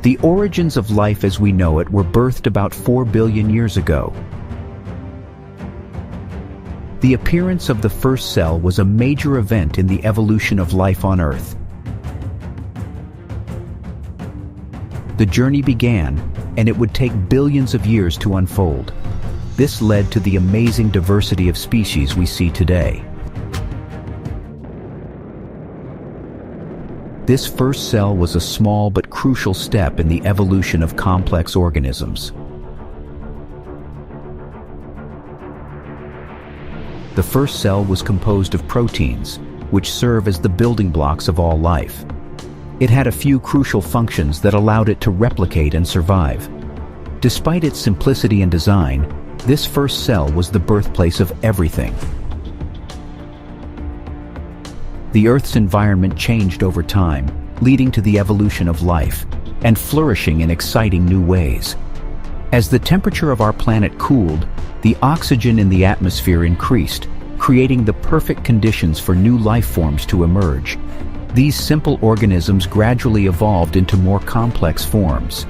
The origins of life as we know it were birthed about 4 billion years ago. The appearance of the first cell was a major event in the evolution of life on Earth. The journey began, and it would take billions of years to unfold. This led to the amazing diversity of species we see today. This first cell was a small but crucial step in the evolution of complex organisms. The first cell was composed of proteins, which serve as the building blocks of all life. It had a few crucial functions that allowed it to replicate and survive. Despite its simplicity and design, this first cell was the birthplace of everything. The Earth's environment changed over time, leading to the evolution of life, and flourishing in exciting new ways. As the temperature of our planet cooled, the oxygen in the atmosphere increased, creating the perfect conditions for new life forms to emerge. These simple organisms gradually evolved into more complex forms.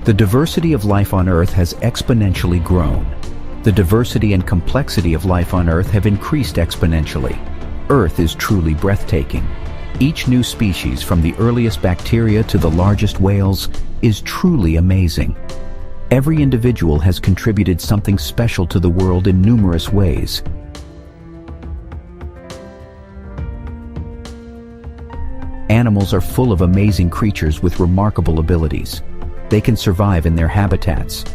The diversity of life on Earth has exponentially grown. The diversity and complexity of life on Earth have increased exponentially. Earth is truly breathtaking. Each new species, from the earliest bacteria to the largest whales, is truly amazing. Every individual has contributed something special to the world in numerous ways. Animals are full of amazing creatures with remarkable abilities. They can survive in their habitats.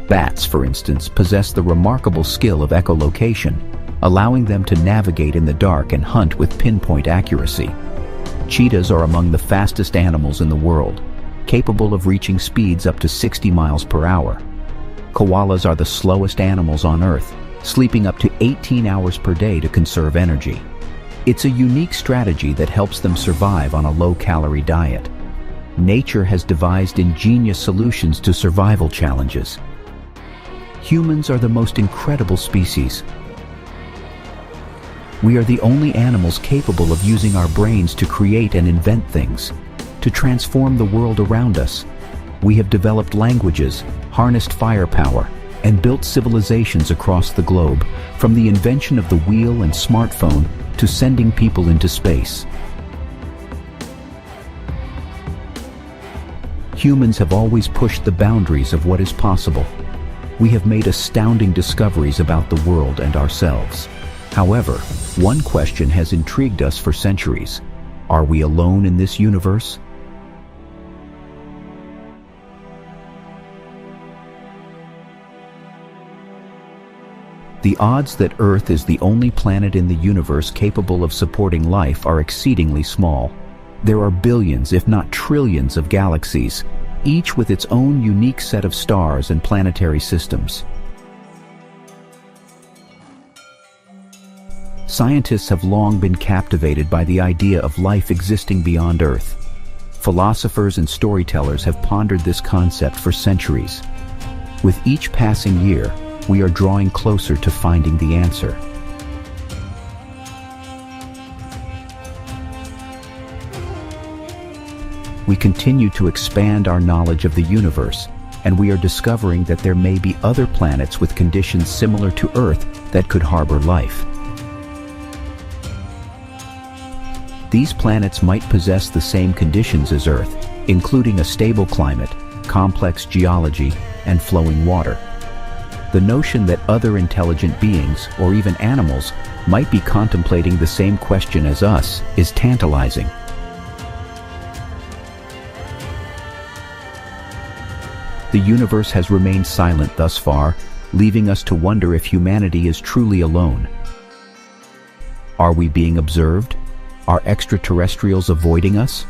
Bats, for instance, possess the remarkable skill of echolocation, allowing them to navigate in the dark and hunt with pinpoint accuracy. Cheetahs are among the fastest animals in the world, capable of reaching speeds up to 60 miles per hour. Koalas are the slowest animals on Earth, sleeping up to 18 hours per day to conserve energy. It's a unique strategy that helps them survive on a low-calorie diet. Nature has devised ingenious solutions to survival challenges. Humans are the most incredible species. We are the only animals capable of using our brains to create and invent things, to transform the world around us. We have developed languages, harnessed firepower, and built civilizations across the globe, from the invention of the wheel and smartphone to sending people into space. Humans have always pushed the boundaries of what is possible. We have made astounding discoveries about the world and ourselves. However, one question has intrigued us for centuries. Are we alone in this universe? The odds that Earth is the only planet in the universe capable of supporting life are exceedingly small. There are billions, if not trillions, of galaxies, each with its own unique set of stars and planetary systems. Scientists have long been captivated by the idea of life existing beyond Earth. Philosophers and storytellers have pondered this concept for centuries. With each passing year, we are drawing closer to finding the answer. We continue to expand our knowledge of the universe, and we are discovering that there may be other planets with conditions similar to Earth that could harbor life. These planets might possess the same conditions as Earth, including a stable climate, complex geology, and flowing water. The notion that other intelligent beings, or even animals, might be contemplating the same question as us is tantalizing. The universe has remained silent thus far, leaving us to wonder if humanity is truly alone. Are we being observed? Are extraterrestrials avoiding us?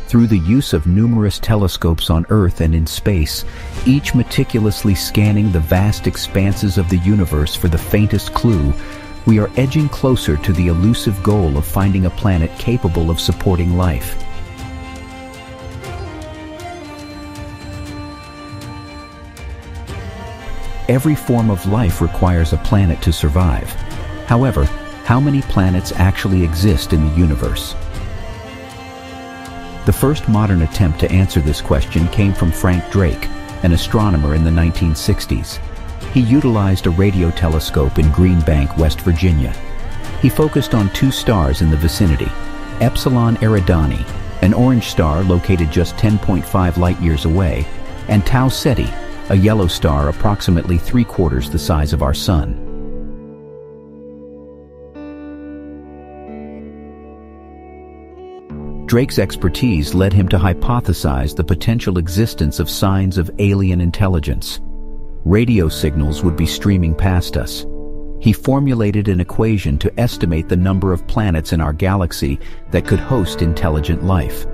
Through the use of numerous telescopes on Earth and in space, each meticulously scanning the vast expanses of the universe for the faintest clue, we are edging closer to the elusive goal of finding a planet capable of supporting life. Every form of life requires a planet to survive. However, how many planets actually exist in the universe? The first modern attempt to answer this question came from Frank Drake, an astronomer in the 1960s. He utilized a radio telescope in Green Bank, West Virginia. He focused on two stars in the vicinity, Epsilon Eridani, an orange star located just 10.5 light-years away, and Tau Ceti, a yellow star approximately 3/4 the size of our Sun. Drake's expertise led him to hypothesize the potential existence of signs of alien intelligence. Radio signals would be streaming past us. He formulated an equation to estimate the number of planets in our galaxy that could host intelligent life.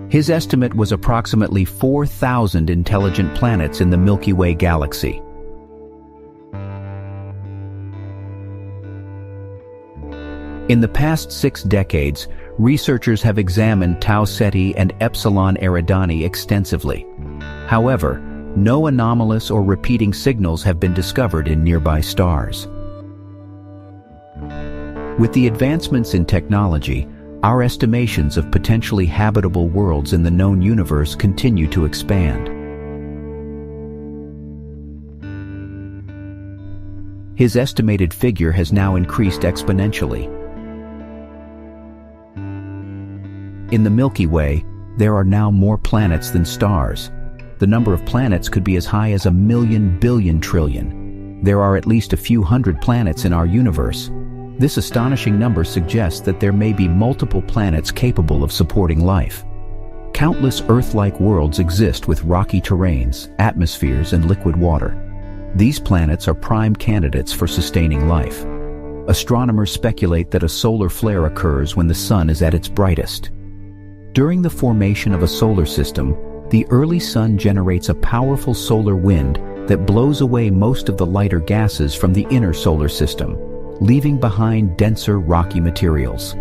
His estimate was approximately 4,000 intelligent planets in the Milky Way galaxy. In the past 6 decades, researchers have examined Tau Ceti and Epsilon Eridani extensively. However, no anomalous or repeating signals have been discovered in nearby stars. With the advancements in technology, our estimations of potentially habitable worlds in the known universe continue to expand. His estimated figure has now increased exponentially. In the Milky Way, there are now more planets than stars. The number of planets could be as high as 1,000,000 billion trillion. There are at least a few hundred planets in our universe. This astonishing number suggests that there may be multiple planets capable of supporting life. Countless Earth-like worlds exist with rocky terrains, atmospheres, and liquid water. These planets are prime candidates for sustaining life. Astronomers speculate that a solar flare occurs when the Sun is at its brightest. During the formation of a solar system, the early Sun generates a powerful solar wind that blows away most of the lighter gases from the inner solar system, leaving behind denser rocky materials.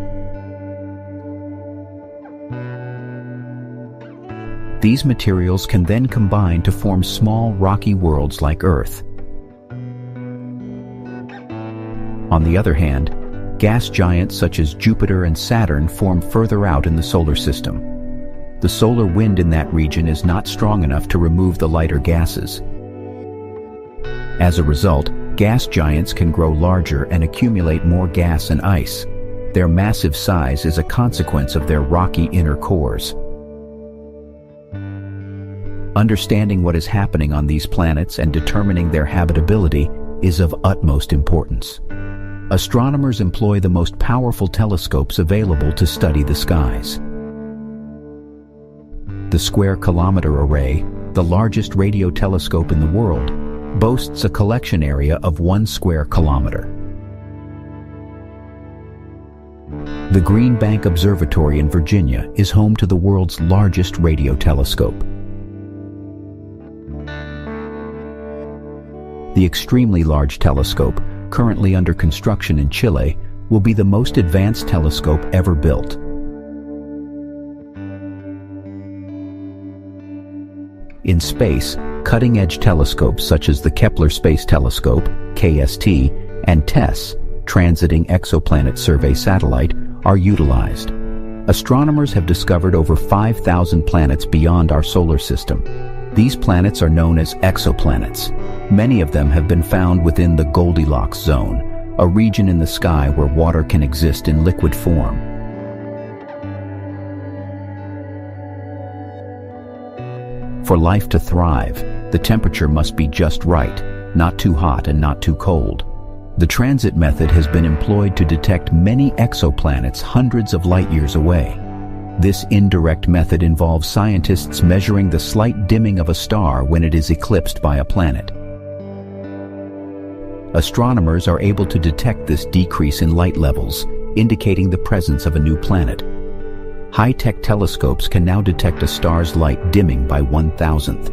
These materials can then combine to form small rocky worlds like Earth. On the other hand, gas giants such as Jupiter and Saturn form further out in the solar system. The solar wind in that region is not strong enough to remove the lighter gases. As a result, gas giants can grow larger and accumulate more gas and ice. Their massive size is a consequence of their rocky inner cores. Understanding what is happening on these planets and determining their habitability is of utmost importance. Astronomers employ the most powerful telescopes available to study the skies. The Square Kilometer Array, the largest radio telescope in the world, boasts a collection area of 1 square kilometer. The Green Bank Observatory in Virginia is home to the world's largest radio telescope. The extremely large telescope, currently under construction in Chile, will be the most advanced telescope ever built. In space, cutting-edge telescopes such as the Kepler Space Telescope, KST, and TESS, Transiting Exoplanet Survey Satellite, are utilized. Astronomers have discovered over 5,000 planets beyond our solar system. These planets are known as exoplanets. Many of them have been found within the Goldilocks zone, a region in the sky where water can exist in liquid form. For life to thrive, the temperature must be just right, not too hot and not too cold. The transit method has been employed to detect many exoplanets hundreds of light-years away. This indirect method involves scientists measuring the slight dimming of a star when it is eclipsed by a planet. Astronomers are able to detect this decrease in light levels, indicating the presence of a new planet. High-tech telescopes can now detect a star's light dimming by 1,000th.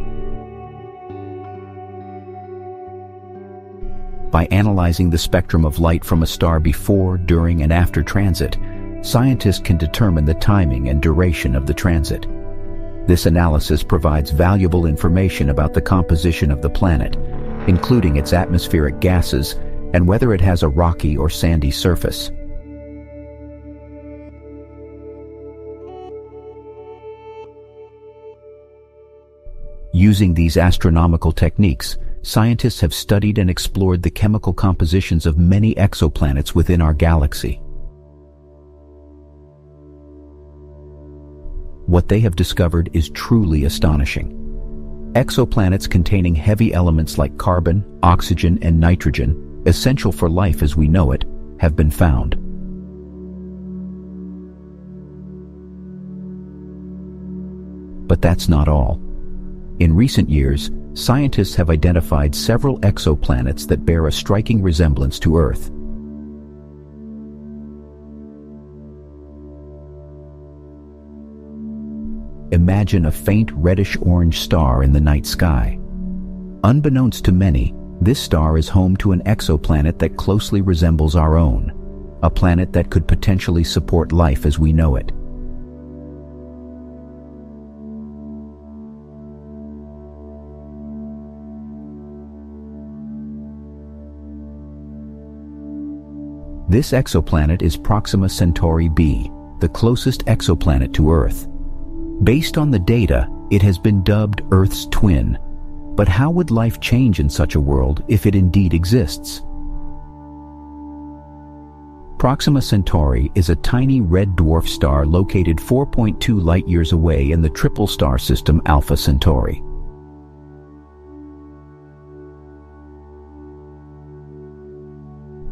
By analyzing the spectrum of light from a star before, during, and after transit, scientists can determine the timing and duration of the transit. This analysis provides valuable information about the composition of the planet, including its atmospheric gases and whether it has a rocky or sandy surface. Using these astronomical techniques, scientists have studied and explored the chemical compositions of many exoplanets within our galaxy. What they have discovered is truly astonishing. Exoplanets containing heavy elements like carbon, oxygen, and nitrogen, essential for life as we know it, have been found. But that's not all. In recent years, scientists have identified several exoplanets that bear a striking resemblance to Earth. Imagine a faint reddish-orange star in the night sky. Unbeknownst to many, this star is home to an exoplanet that closely resembles our own, a planet that could potentially support life as we know it. This exoplanet is Proxima Centauri B, the closest exoplanet to Earth. Based on the data, it has been dubbed Earth's twin. But how would life change in such a world if it indeed exists? Proxima Centauri is a tiny red dwarf star located 4.2 light-years away in the triple star system Alpha Centauri.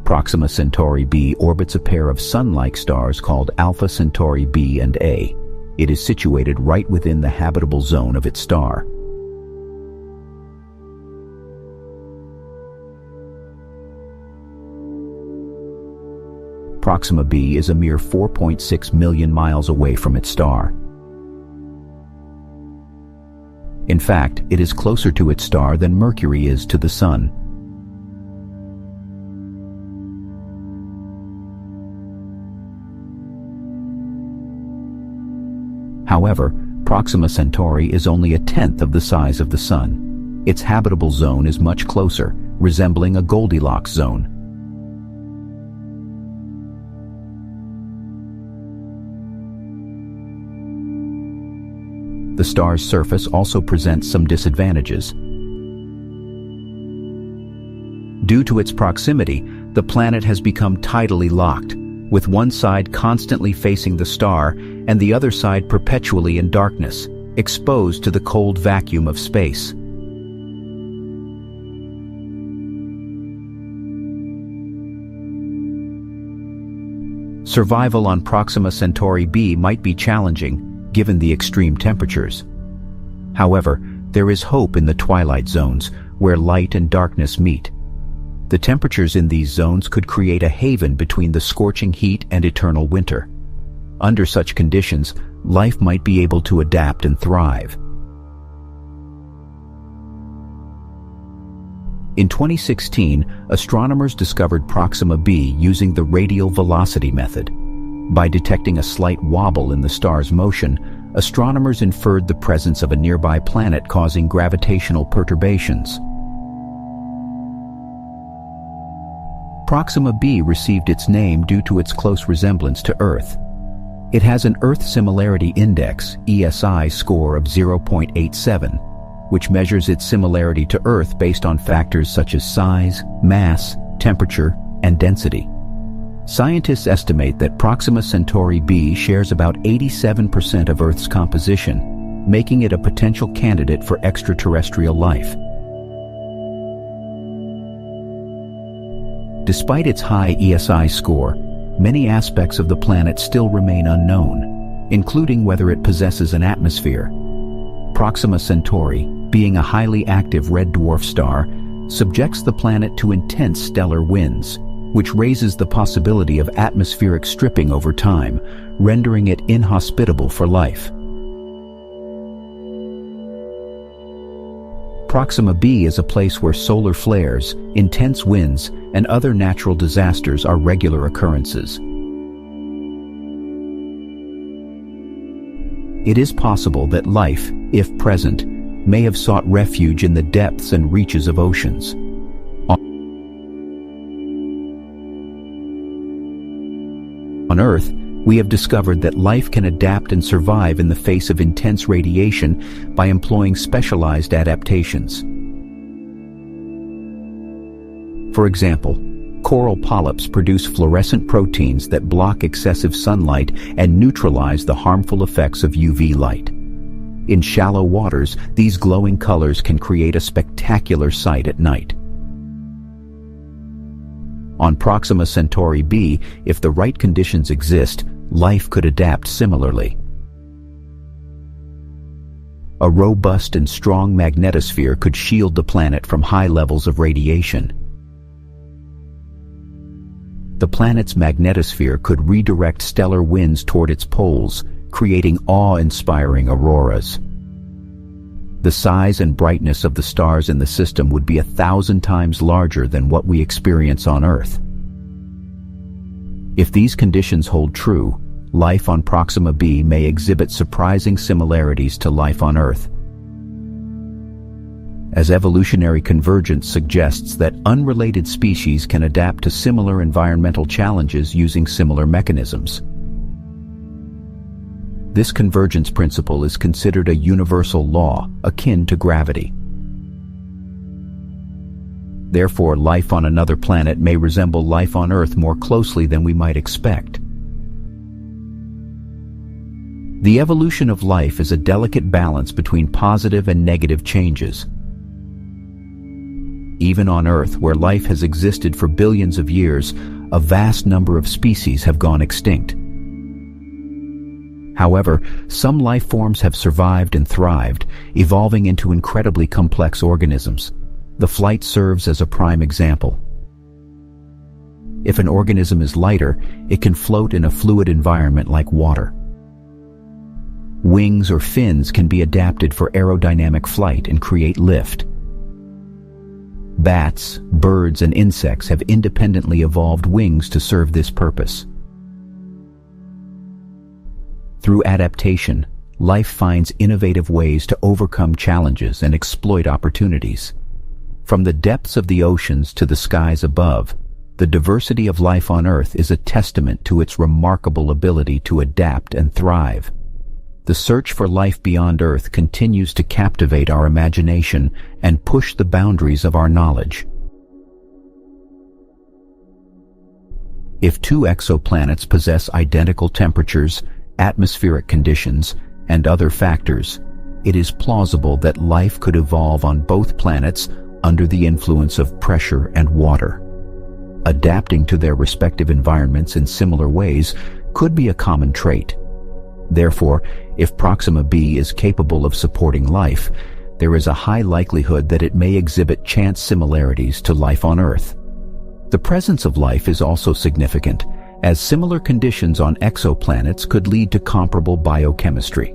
Proxima Centauri B orbits a pair of Sun-like stars called Alpha Centauri B and A. It is situated right within the habitable zone of its star. Proxima B is a mere 4.6 million miles away from its star. In fact, it is closer to its star than Mercury is to the Sun. However, Proxima Centauri is only a tenth of the size of the Sun. Its habitable zone is much closer, resembling a Goldilocks zone. The star's surface also presents some disadvantages. Due to its proximity, the planet has become tidally locked, with one side constantly facing the star and the other side perpetually in darkness, exposed to the cold vacuum of space. Survival on Proxima Centauri B might be challenging, given the extreme temperatures. However, there is hope in the twilight zones, where light and darkness meet. The temperatures in these zones could create a haven between the scorching heat and eternal winter. Under such conditions, life might be able to adapt and thrive. In 2016, astronomers discovered Proxima B using the radial velocity method. By detecting a slight wobble in the star's motion, astronomers inferred the presence of a nearby planet causing gravitational perturbations. Proxima B received its name due to its close resemblance to Earth. It has an Earth Similarity Index (ESI) score of 0.87, which measures its similarity to Earth based on factors such as size, mass, temperature, and density. Scientists estimate that Proxima Centauri B shares about 87% of Earth's composition, making it a potential candidate for extraterrestrial life. Despite its high ESI score, many aspects of the planet still remain unknown, including whether it possesses an atmosphere. Proxima Centauri, being a highly active red dwarf star, subjects the planet to intense stellar winds, which raises the possibility of atmospheric stripping over time, rendering it inhospitable for life. Proxima B is a place where solar flares, intense winds, and other natural disasters are regular occurrences. It is possible that life, if present, may have sought refuge in the depths and reaches of oceans. On Earth, we have discovered that life can adapt and survive in the face of intense radiation by employing specialized adaptations. For example, coral polyps produce fluorescent proteins that block excessive sunlight and neutralize the harmful effects of UV light. In shallow waters, these glowing colors can create a spectacular sight at night. On Proxima Centauri B, if the right conditions exist, life could adapt similarly. A robust and strong magnetosphere could shield the planet from high levels of radiation. The planet's magnetosphere could redirect stellar winds toward its poles, creating awe-inspiring auroras. The size and brightness of the stars in the system would be 1,000 times larger than what we experience on Earth. If these conditions hold true, life on Proxima B may exhibit surprising similarities to life on Earth, as evolutionary convergence suggests that unrelated species can adapt to similar environmental challenges using similar mechanisms. This convergence principle is considered a universal law, akin to gravity. Therefore, life on another planet may resemble life on Earth more closely than we might expect. The evolution of life is a delicate balance between positive and negative changes. Even on Earth, where life has existed for billions of years, a vast number of species have gone extinct. However, some life forms have survived and thrived, evolving into incredibly complex organisms. The flight serves as a prime example. If an organism is lighter, it can float in a fluid environment like water. Wings or fins can be adapted for aerodynamic flight and create lift. Bats, birds, and insects have independently evolved wings to serve this purpose. Through adaptation, life finds innovative ways to overcome challenges and exploit opportunities. From the depths of the oceans to the skies above, the diversity of life on Earth is a testament to its remarkable ability to adapt and thrive. The search for life beyond Earth continues to captivate our imagination and push the boundaries of our knowledge. If two exoplanets possess identical temperatures, atmospheric conditions, and other factors, it is plausible that life could evolve on both planets under the influence of pressure and water. Adapting to their respective environments in similar ways could be a common trait. Therefore, if Proxima B is capable of supporting life, there is a high likelihood that it may exhibit chance similarities to life on Earth. The presence of life is also significant, as similar conditions on exoplanets could lead to comparable biochemistry.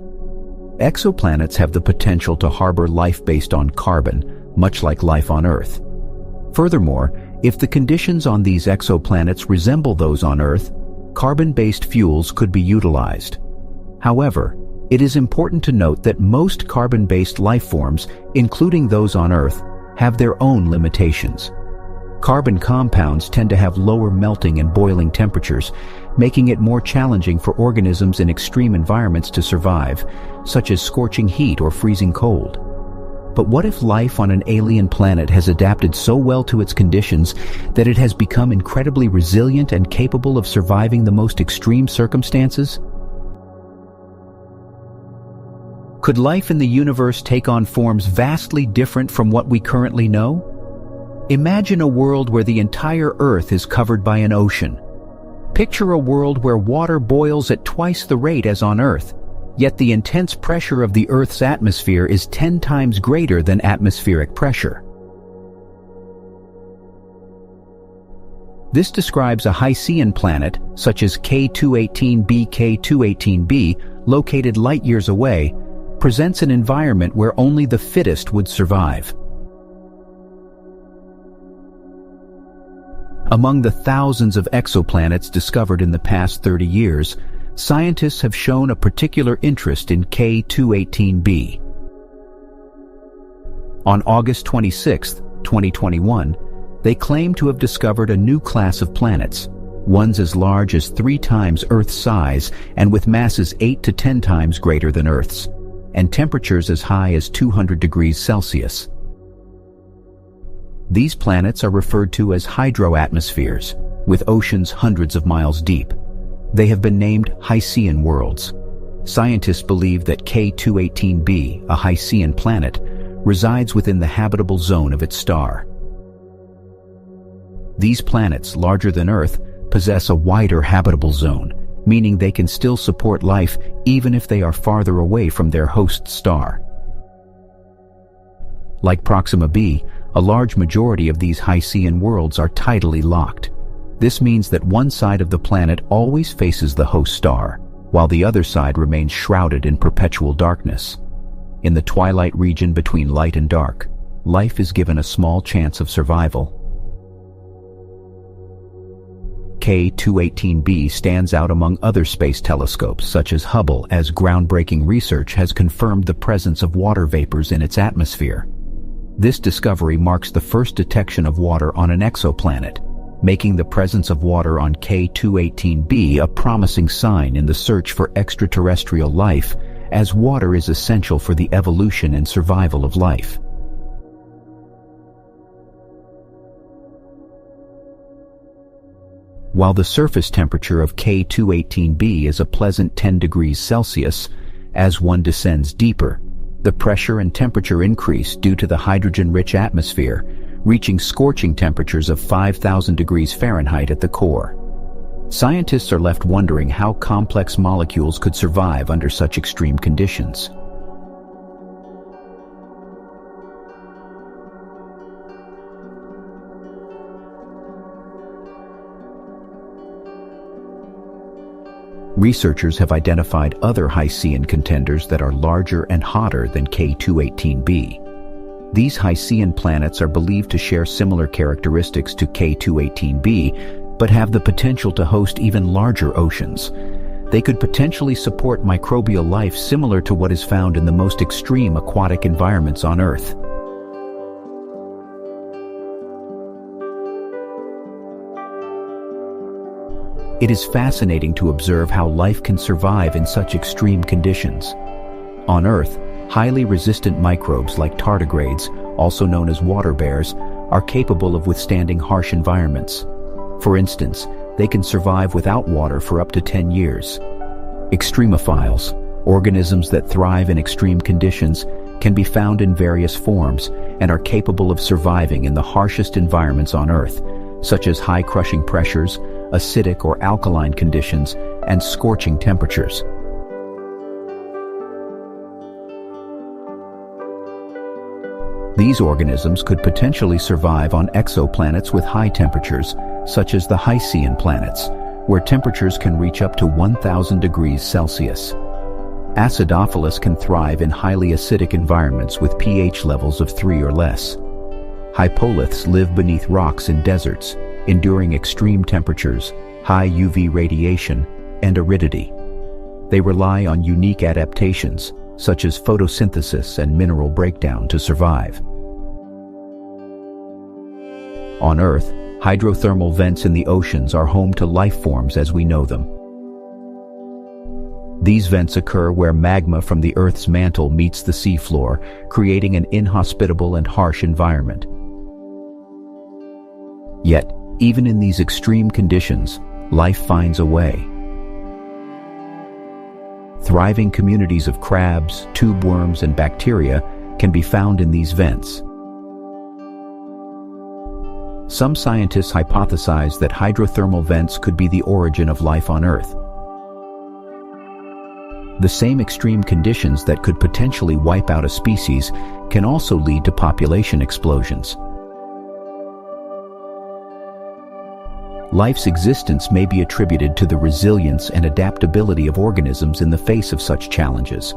Exoplanets have the potential to harbor life based on carbon, much like life on Earth. Furthermore, if the conditions on these exoplanets resemble those on Earth, carbon-based fuels could be utilized. However, it is important to note that most carbon-based life forms, including those on Earth, have their own limitations. Carbon compounds tend to have lower melting and boiling temperatures, making it more challenging for organisms in extreme environments to survive, such as scorching heat or freezing cold. But what if life on an alien planet has adapted so well to its conditions that it has become incredibly resilient and capable of surviving the most extreme circumstances? Could life in the universe take on forms vastly different from what we currently know? Imagine a world where the entire Earth is covered by an ocean. Picture a world where water boils at twice the rate as on Earth, yet the intense pressure of the Earth's atmosphere is 10 times greater than atmospheric pressure. This describes a Hycian planet, such as K218b K218b, located light years away, presents an environment where only the fittest would survive. Among the thousands of exoplanets discovered in the past 30 years, scientists have shown a particular interest in K218b. On August 26, 2021, they claim to have discovered a new class of planets, ones as large as 3 times Earth's size and with masses 8 to 10 times greater than Earth's, and temperatures as high as 200 degrees Celsius. These planets are referred to as hydroatmospheres, with oceans hundreds of miles deep. They have been named Hycian worlds. Scientists believe that K218b, a Hycian planet, resides within the habitable zone of its star. These planets, larger than Earth, possess a wider habitable zone, meaning they can still support life even if they are farther away from their host star. Like Proxima B, a large majority of these Hycian worlds are tidally locked. This means that one side of the planet always faces the host star, while the other side remains shrouded in perpetual darkness. In the twilight region between light and dark, life is given a small chance of survival. K218b stands out among other space telescopes such as Hubble, as groundbreaking research has confirmed the presence of water vapors in its atmosphere. This discovery marks the first detection of water on an exoplanet, making the presence of water on K218b a promising sign in the search for extraterrestrial life, as water is essential for the evolution and survival of life. While the surface temperature of K218b is a pleasant 10 degrees Celsius, as one descends deeper, the pressure and temperature increase due to the hydrogen-rich atmosphere, reaching scorching temperatures of 5,000 degrees Fahrenheit at the core. Scientists are left wondering how complex molecules could survive under such extreme conditions. Researchers have identified other Hycian contenders that are larger and hotter than K218b. These Hycian planets are believed to share similar characteristics to K218b, but have the potential to host even larger oceans. They could potentially support microbial life similar to what is found in the most extreme aquatic environments on Earth. It is fascinating to observe how life can survive in such extreme conditions. On Earth, highly resistant microbes like tardigrades, also known as water bears, are capable of withstanding harsh environments. For instance, they can survive without water for up to 10 years. Extremophiles, organisms that thrive in extreme conditions, can be found in various forms and are capable of surviving in the harshest environments on Earth, such as high crushing pressures, acidic or alkaline conditions, and scorching temperatures. These organisms could potentially survive on exoplanets with high temperatures, such as the Hycian planets, where temperatures can reach up to 1,000 degrees Celsius. Acidophilus can thrive in highly acidic environments with pH levels of 3 or less. Hypoliths live beneath rocks in deserts, enduring extreme temperatures, high UV radiation, and aridity. They rely on unique adaptations, such as photosynthesis and mineral breakdown, to survive. On Earth, hydrothermal vents in the oceans are home to life forms as we know them. These vents occur where magma from the Earth's mantle meets the seafloor, creating an inhospitable and harsh environment. Yet, even in these extreme conditions, life finds a way. Thriving communities of crabs, tube worms, and bacteria can be found in these vents. Some scientists hypothesize that hydrothermal vents could be the origin of life on Earth. The same extreme conditions that could potentially wipe out a species can also lead to population explosions. Life's existence may be attributed to the resilience and adaptability of organisms in the face of such challenges.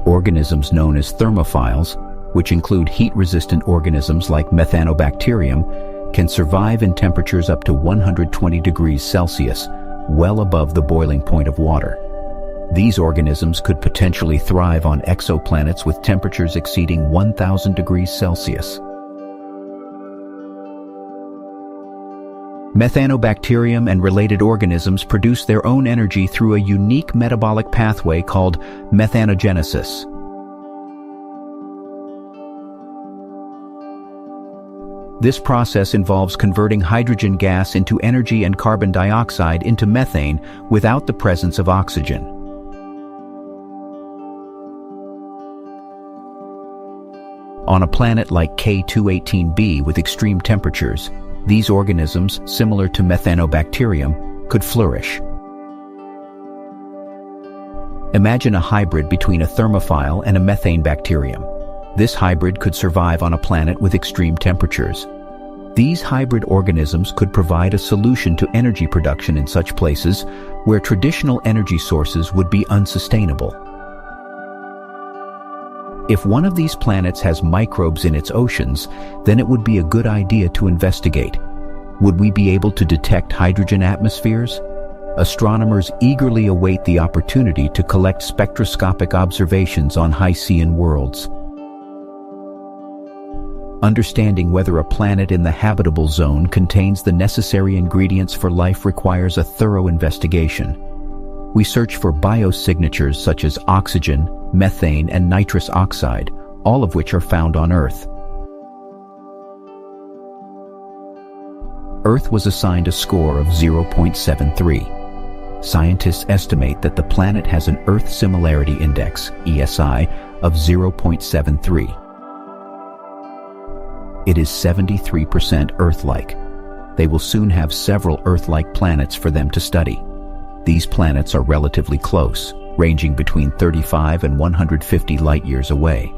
Organisms known as thermophiles, which include heat-resistant organisms like Methanobacterium, can survive in temperatures up to 120 degrees Celsius, well above the boiling point of water. These organisms could potentially thrive on exoplanets with temperatures exceeding 1,000 degrees Celsius. Methanobacterium and related organisms produce their own energy through a unique metabolic pathway called methanogenesis. This process involves converting hydrogen gas into energy and carbon dioxide into methane without the presence of oxygen. On a planet like K218b with extreme temperatures, these organisms, similar to Methanobacterium, could flourish. Imagine a hybrid between a thermophile and a methane bacterium. This hybrid could survive on a planet with extreme temperatures. These hybrid organisms could provide a solution to energy production in such places where traditional energy sources would be unsustainable. If one of these planets has microbes in its oceans, then it would be a good idea to investigate. Would we be able to detect hydrogen atmospheres? Astronomers eagerly await the opportunity to collect spectroscopic observations on Hycian worlds. Understanding whether a planet in the habitable zone contains the necessary ingredients for life requires a thorough investigation. We search for biosignatures such as oxygen, methane, and nitrous oxide, all of which are found on Earth. Earth was assigned a score of 0.73. Scientists estimate that the planet has an Earth Similarity Index, ESI, of 0.73. It is 73% Earth-like. They will soon have several Earth-like planets for them to study. These planets are relatively close, ranging between 35 and 150 light-years away.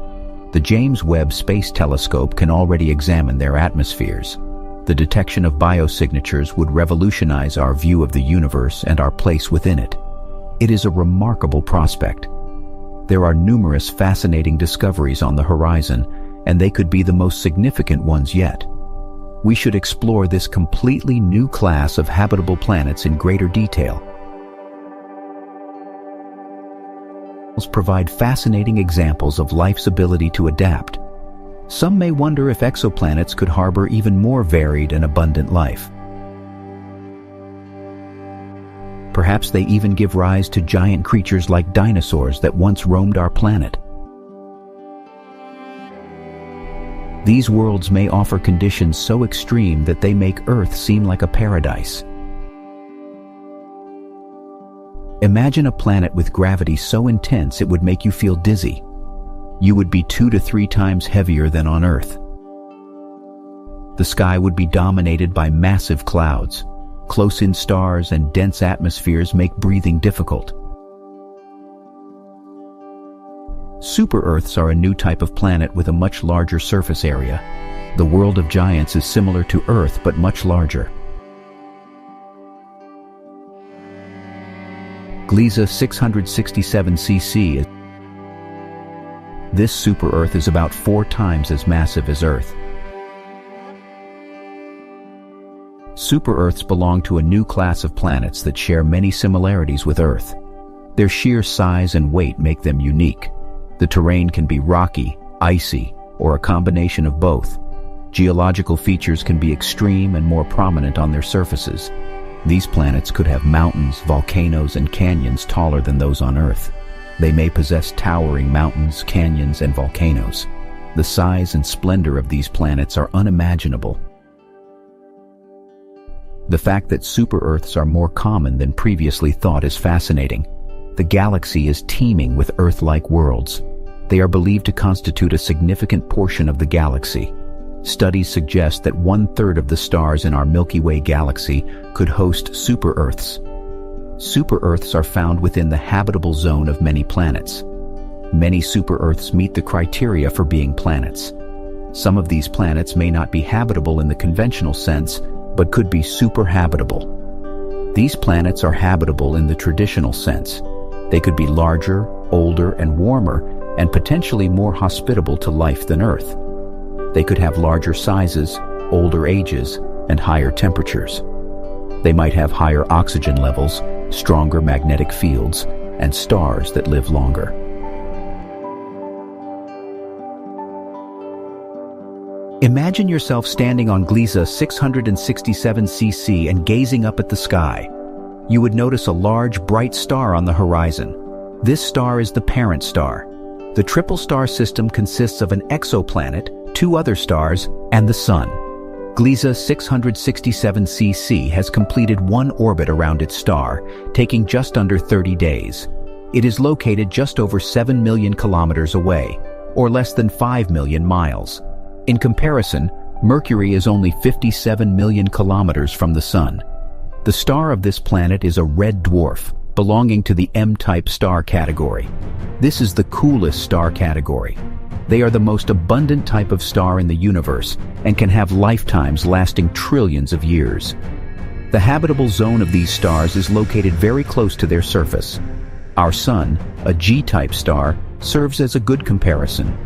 The James Webb Space Telescope can already examine their atmospheres. The detection of biosignatures would revolutionize our view of the universe and our place within it. It is a remarkable prospect. There are numerous fascinating discoveries on the horizon, and they could be the most significant ones yet. We should explore this completely new class of habitable planets in greater detail. Provide fascinating examples of life's ability to adapt. Some may wonder if exoplanets could harbor even more varied and abundant life. Perhaps they even give rise to giant creatures like dinosaurs that once roamed our planet. These worlds may offer conditions so extreme that they make Earth seem like a paradise. Imagine a planet with gravity so intense it would make you feel dizzy. You would be 2 to 3 times heavier than on Earth. The sky would be dominated by massive clouds. Close-in stars and dense atmospheres make breathing difficult. Super-Earths are a new type of planet with a much larger surface area. The world of giants is similar to Earth but much larger. Gliese 667 cc. This super-Earth is about 4 times as massive as Earth. Super-Earths belong to a new class of planets that share many similarities with Earth. Their sheer size and weight make them unique. The terrain can be rocky, icy, or a combination of both. Geological features can be extreme and more prominent on their surfaces. These planets could have mountains, volcanoes, and canyons taller than those on Earth. They may possess towering mountains, canyons, and volcanoes. The size and splendor of these planets are unimaginable. The fact that super-Earths are more common than previously thought is fascinating. The galaxy is teeming with Earth-like worlds. They are believed to constitute a significant portion of the galaxy. Studies suggest that 1/3 of the stars in our Milky Way galaxy could host super-Earths. Super-Earths are found within the habitable zone of many planets. Many super-Earths meet the criteria for being planets. Some of these planets may not be habitable in the conventional sense, but could be super-habitable. These planets are habitable in the traditional sense. They could be larger, older, and warmer, and potentially more hospitable to life than Earth. They could have larger sizes, older ages, and higher temperatures. They might have higher oxygen levels, stronger magnetic fields, and stars that live longer. Imagine yourself standing on Gliese 667 cc and gazing up at the sky. You would notice a large, bright star on the horizon. This star is the parent star. The triple star system consists of an exoplanet, 2 other stars, and the Sun. Gliese 667 cc has completed 1 orbit around its star, taking just under 30 days. It is located just over 7 million kilometers away, or less than 5 million miles. In comparison, Mercury is only 57 million kilometers from the Sun. The star of this planet is a red dwarf, belonging to the M-type star category. This is the coolest star category. They are the most abundant type of star in the universe and can have lifetimes lasting trillions of years. The habitable zone of these stars is located very close to their surface. Our Sun, a G-type star, serves as a good comparison.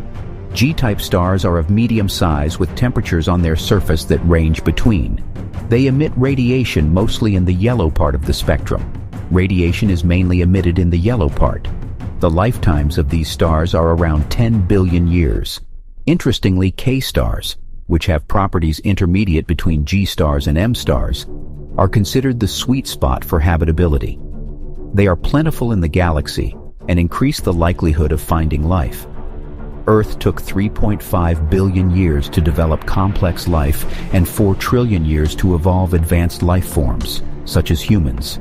G-type stars are of medium size with temperatures on their surface that range between. They emit radiation mostly in the yellow part of the spectrum. Radiation is mainly emitted in the yellow part. The lifetimes of these stars are around 10 billion years. Interestingly, K stars, which have properties intermediate between G stars and M stars, are considered the sweet spot for habitability. They are plentiful in the galaxy and increase the likelihood of finding life. Earth took 3.5 billion years to develop complex life and 4 trillion years to evolve advanced life forms, such as humans.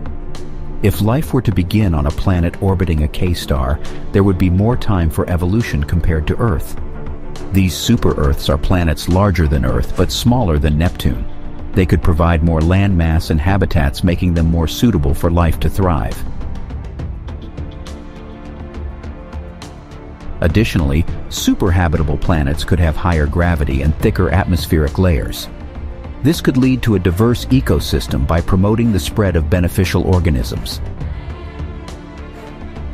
If life were to begin on a planet orbiting a K-star, there would be more time for evolution compared to Earth. These super-Earths are planets larger than Earth but smaller than Neptune. They could provide more landmass and habitats, making them more suitable for life to thrive. Additionally, super-habitable planets could have higher gravity and thicker atmospheric layers. This could lead to a diverse ecosystem by promoting the spread of beneficial organisms.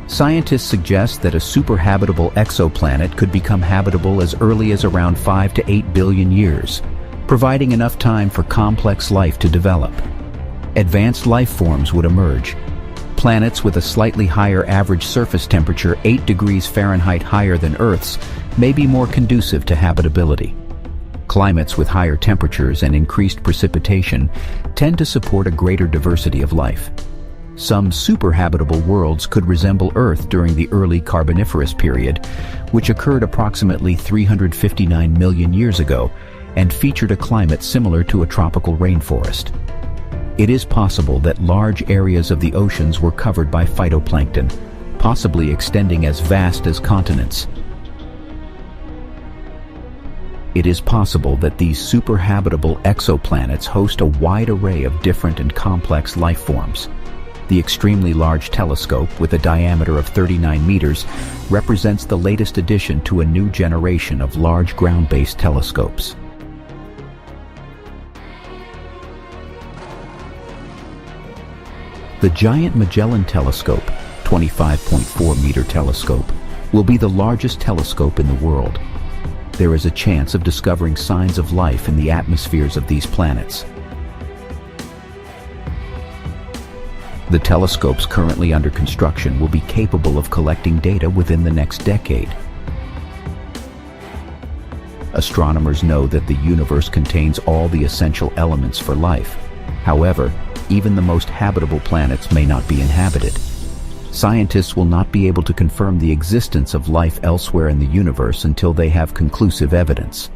Scientists suggest that a super-habitable exoplanet could become habitable as early as around 5 to 8 billion years, providing enough time for complex life to develop. Advanced life forms would emerge. Planets with a slightly higher average surface temperature 8 degrees Fahrenheit higher than Earth's may be more conducive to habitability. Climates with higher temperatures and increased precipitation tend to support a greater diversity of life. Some super-habitable worlds could resemble Earth during the early Carboniferous period, which occurred approximately 359 million years ago and featured a climate similar to a tropical rainforest. It is possible that large areas of the oceans were covered by phytoplankton, possibly extending as vast as continents. It is possible that these super-habitable exoplanets host a wide array of different and complex life forms. The extremely large telescope, with a diameter of 39 meters, represents the latest addition to a new generation of large ground-based telescopes. The Giant Magellan Telescope, 25.4-meter telescope, will be the largest telescope in the world. There is a chance of discovering signs of life in the atmospheres of these planets. The telescopes currently under construction will be capable of collecting data within the next decade. Astronomers know that the universe contains all the essential elements for life. However, even the most habitable planets may not be inhabited. Scientists will not be able to confirm the existence of life elsewhere in the universe until they have conclusive evidence.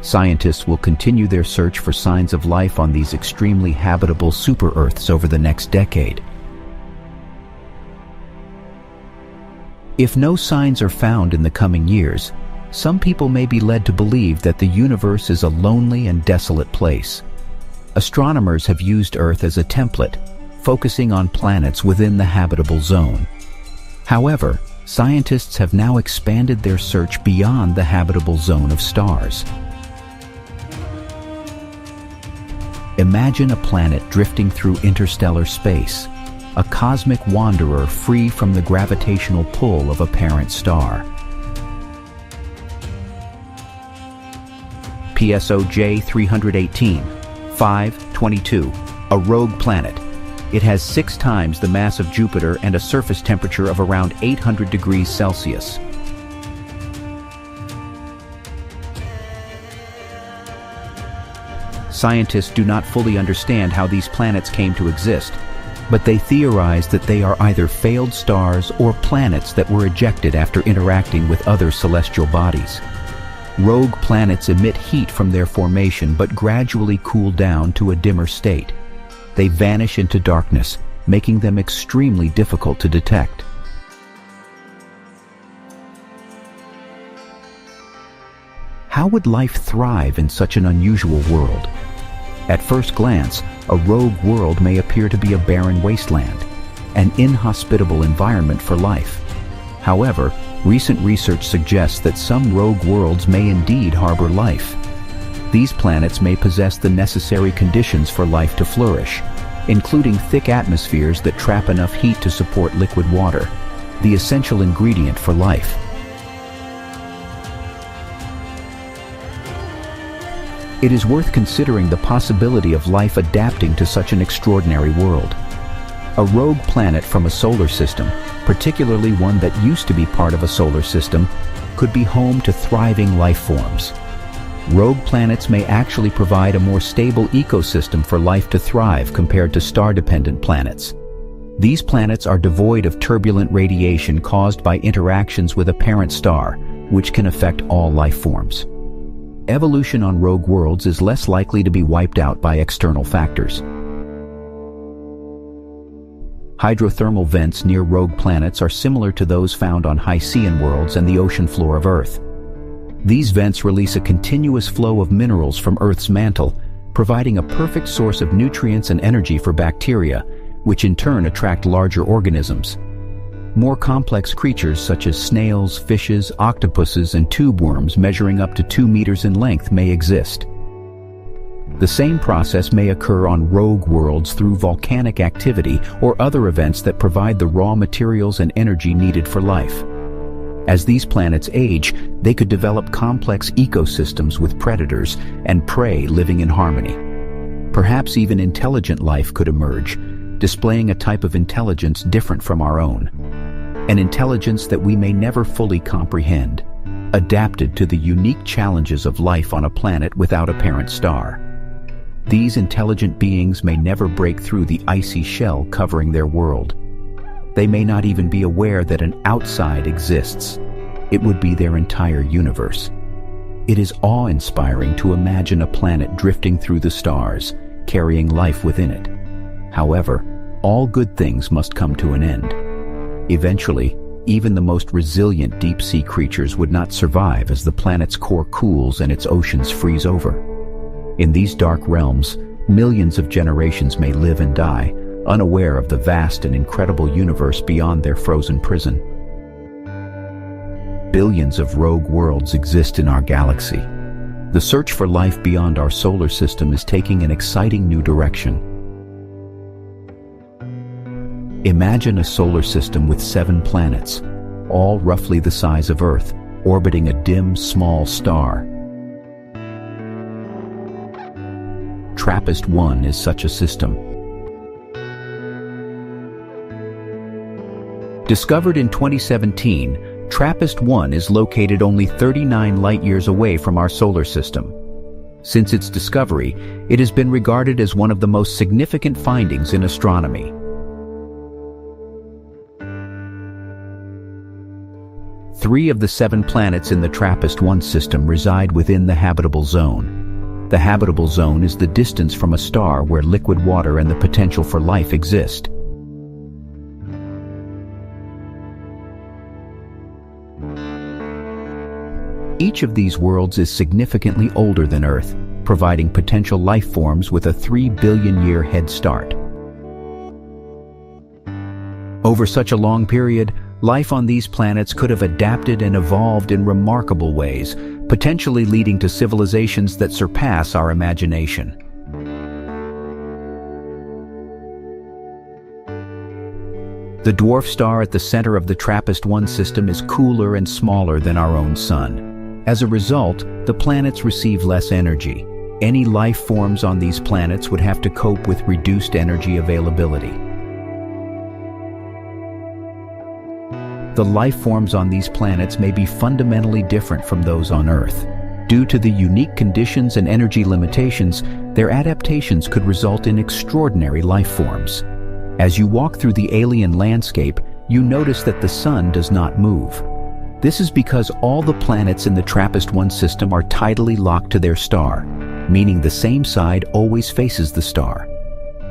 Scientists will continue their search for signs of life on these extremely habitable super-Earths over the next decade. If no signs are found in the coming years, some people may be led to believe that the universe is a lonely and desolate place. Astronomers have used Earth as a template, focusing on planets within the habitable zone. However, scientists have now expanded their search beyond the habitable zone of stars. Imagine a planet drifting through interstellar space, a cosmic wanderer free from the gravitational pull of a parent star. PSOJ 318, 522, a rogue planet. It has 6 times the mass of Jupiter and a surface temperature of around 800 degrees Celsius. Scientists do not fully understand how these planets came to exist, but they theorize that they are either failed stars or planets that were ejected after interacting with other celestial bodies. Rogue planets emit heat from their formation but gradually cool down to a dimmer state. They vanish into darkness, making them extremely difficult to detect. How would life thrive in such an unusual world? At first glance, a rogue world may appear to be a barren wasteland, an inhospitable environment for life. However, recent research suggests that some rogue worlds may indeed harbor life. These planets may possess the necessary conditions for life to flourish, including thick atmospheres that trap enough heat to support liquid water, the essential ingredient for life. It is worth considering the possibility of life adapting to such an extraordinary world. A rogue planet from a solar system, particularly one that used to be part of a solar system, could be home to thriving life forms. Rogue planets may actually provide a more stable ecosystem for life to thrive compared to star-dependent planets. These planets are devoid of turbulent radiation caused by interactions with a parent star, which can affect all life forms. Evolution on rogue worlds is less likely to be wiped out by external factors. Hydrothermal vents near rogue planets are similar to those found on Hycian worlds and the ocean floor of Earth. These vents release a continuous flow of minerals from Earth's mantle, providing a perfect source of nutrients and energy for bacteria, which in turn attract larger organisms. More complex creatures such as snails, fishes, octopuses, and tube worms measuring up to 2 meters in length may exist. The same process may occur on rogue worlds through volcanic activity or other events that provide the raw materials and energy needed for life. As these planets age, they could develop complex ecosystems with predators and prey living in harmony. Perhaps even intelligent life could emerge, displaying a type of intelligence different from our own. An intelligence that we may never fully comprehend, adapted to the unique challenges of life on a planet without a parent star. These intelligent beings may never break through the icy shell covering their world. They may not even be aware that an outside exists. It would be their entire universe. It is awe-inspiring to imagine a planet drifting through the stars, carrying life within it. However, all good things must come to an end. Eventually, even the most resilient deep-sea creatures would not survive as the planet's core cools and its oceans freeze over. In these dark realms, millions of generations may live and die, unaware of the vast and incredible universe beyond their frozen prison. Billions of rogue worlds exist in our galaxy. The search for life beyond our solar system is taking an exciting new direction. Imagine a solar system with 7 planets, all roughly the size of Earth, orbiting a dim, small star. TRAPPIST-1 is such a system. Discovered in 2017, TRAPPIST-1 is located only 39 light-years away from our solar system. Since its discovery, it has been regarded as one of the most significant findings in astronomy. Three of the 7 planets in the TRAPPIST-1 system reside within the habitable zone. The habitable zone is the distance from a star where liquid water and the potential for life exist. Each of these worlds is significantly older than Earth, providing potential life forms with a 3-billion-year head start. Over such a long period, life on these planets could have adapted and evolved in remarkable ways, potentially leading to civilizations that surpass our imagination. The dwarf star at the center of the TRAPPIST-1 system is cooler and smaller than our own Sun. As a result, the planets receive less energy. Any life forms on these planets would have to cope with reduced energy availability. The life forms on these planets may be fundamentally different from those on Earth. Due to the unique conditions and energy limitations, their adaptations could result in extraordinary life forms. As you walk through the alien landscape, you notice that the sun does not move. This is because all the planets in the TRAPPIST-1 system are tidally locked to their star, meaning the same side always faces the star.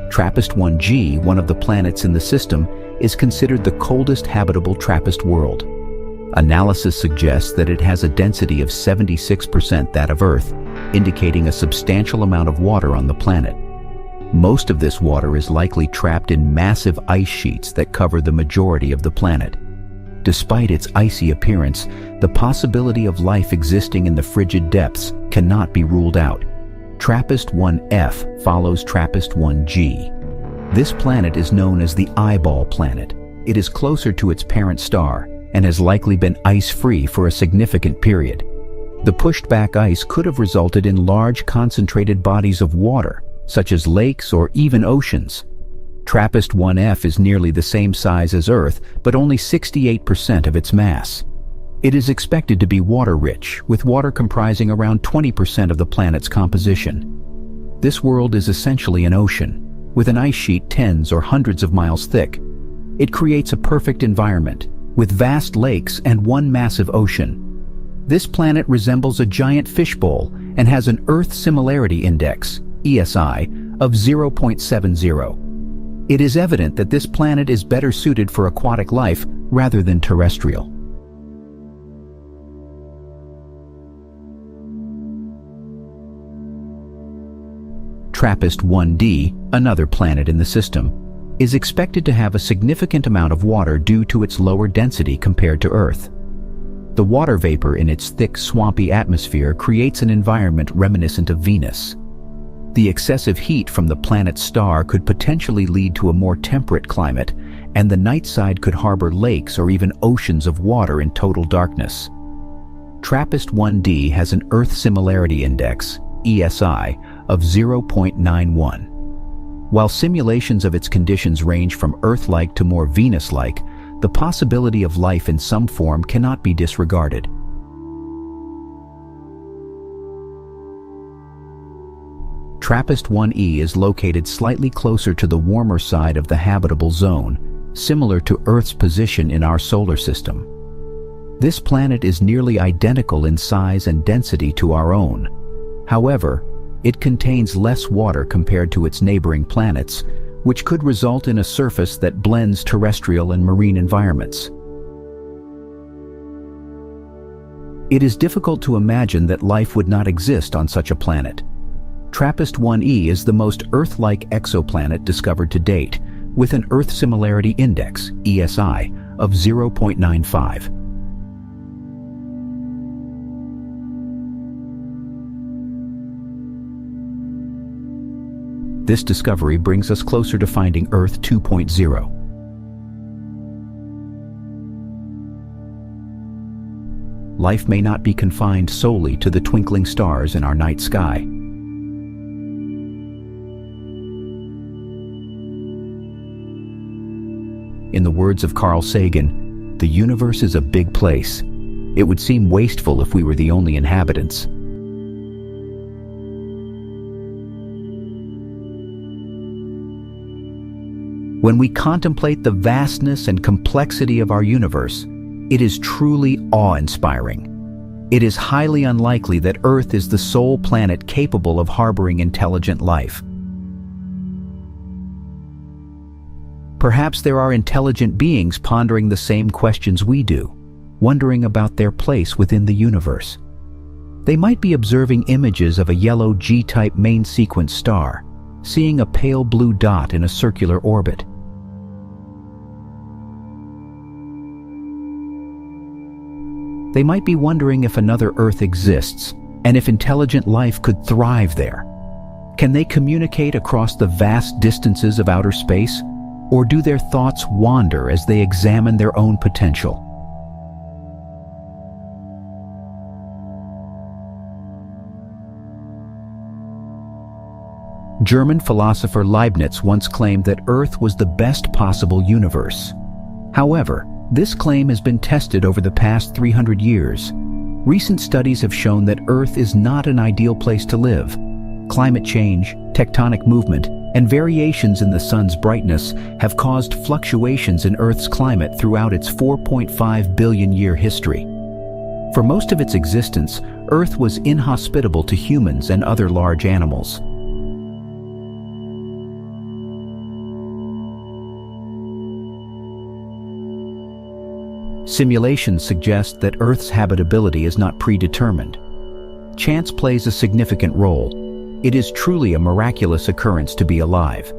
TRAPPIST-1G, one of the planets in the system, is considered the coldest habitable TRAPPIST world. Analysis suggests that it has a density of 76% that of Earth, indicating a substantial amount of water on the planet. Most of this water is likely trapped in massive ice sheets that cover the majority of the planet. Despite its icy appearance, the possibility of life existing in the frigid depths cannot be ruled out. TRAPPIST-1F follows TRAPPIST-1G. This planet is known as the eyeball planet. It is closer to its parent star and has likely been ice-free for a significant period. The pushed-back ice could have resulted in large concentrated bodies of water, such as lakes or even oceans. TRAPPIST-1F is nearly the same size as Earth, but only 68% of its mass. It is expected to be water-rich, with water comprising around 20% of the planet's composition. This world is essentially an ocean, with an ice sheet tens or hundreds of miles thick. It creates a perfect environment, with vast lakes and one massive ocean. This planet resembles a giant fishbowl and has an Earth Similarity Index, ESI, of 0.70. It is evident that this planet is better suited for aquatic life rather than terrestrial. TRAPPIST-1D, another planet in the system, is expected to have a significant amount of water due to its lower density compared to Earth. The water vapor in its thick, swampy atmosphere creates an environment reminiscent of Venus. The excessive heat from the planet's star could potentially lead to a more temperate climate, and the night side could harbor lakes or even oceans of water in total darkness. TRAPPIST-1D has an Earth Similarity Index, ESI, of 0.91. While simulations of its conditions range from Earth-like to more Venus-like, the possibility of life in some form cannot be disregarded. TRAPPIST-1E is located slightly closer to the warmer side of the habitable zone, similar to Earth's position in our solar system. This planet is nearly identical in size and density to our own. However, it contains less water compared to its neighboring planets, which could result in a surface that blends terrestrial and marine environments. It is difficult to imagine that life would not exist on such a planet. TRAPPIST-1E is the most Earth-like exoplanet discovered to date, with an Earth Similarity Index, ESI, of 0.95. This discovery brings us closer to finding Earth 2.0. Life may not be confined solely to the twinkling stars in our night sky. In the words of Carl Sagan, the universe is a big place. It would seem wasteful if we were the only inhabitants. When we contemplate the vastness and complexity of our universe, it is truly awe-inspiring. It is highly unlikely that Earth is the sole planet capable of harboring intelligent life. Perhaps there are intelligent beings pondering the same questions we do, wondering about their place within the universe. They might be observing images of a yellow G-type main sequence star, seeing a pale blue dot in a circular orbit. They might be wondering if another Earth exists, and if intelligent life could thrive there. Can they communicate across the vast distances of outer space? Or do their thoughts wander as they examine their own potential? German philosopher Leibniz once claimed that Earth was the best possible universe. However, this claim has been tested over the past 300 years. Recent studies have shown that Earth is not an ideal place to live. Climate change, tectonic movement, and variations in the sun's brightness have caused fluctuations in Earth's climate throughout its 4.5 billion-year history. For most of its existence, Earth was inhospitable to humans and other large animals. Simulations suggest that Earth's habitability is not predetermined. Chance plays a significant role. It is truly a miraculous occurrence to be alive.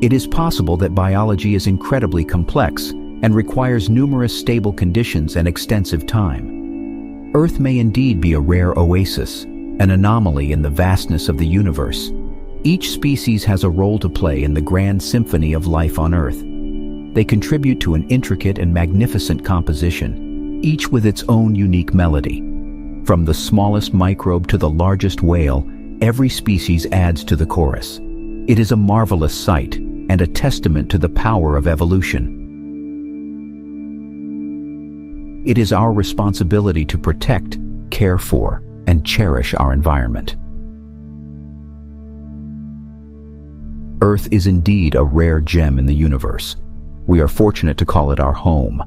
It is possible that biology is incredibly complex and requires numerous stable conditions and extensive time. Earth may indeed be a rare oasis, an anomaly in the vastness of the universe. Each species has a role to play in the grand symphony of life on Earth. They contribute to an intricate and magnificent composition, each with its own unique melody. From the smallest microbe to the largest whale, every species adds to the chorus. It is a marvelous sight and a testament to the power of evolution. It is our responsibility to protect, care for, and cherish our environment. Earth is indeed a rare gem in the universe. We are fortunate to call it our home.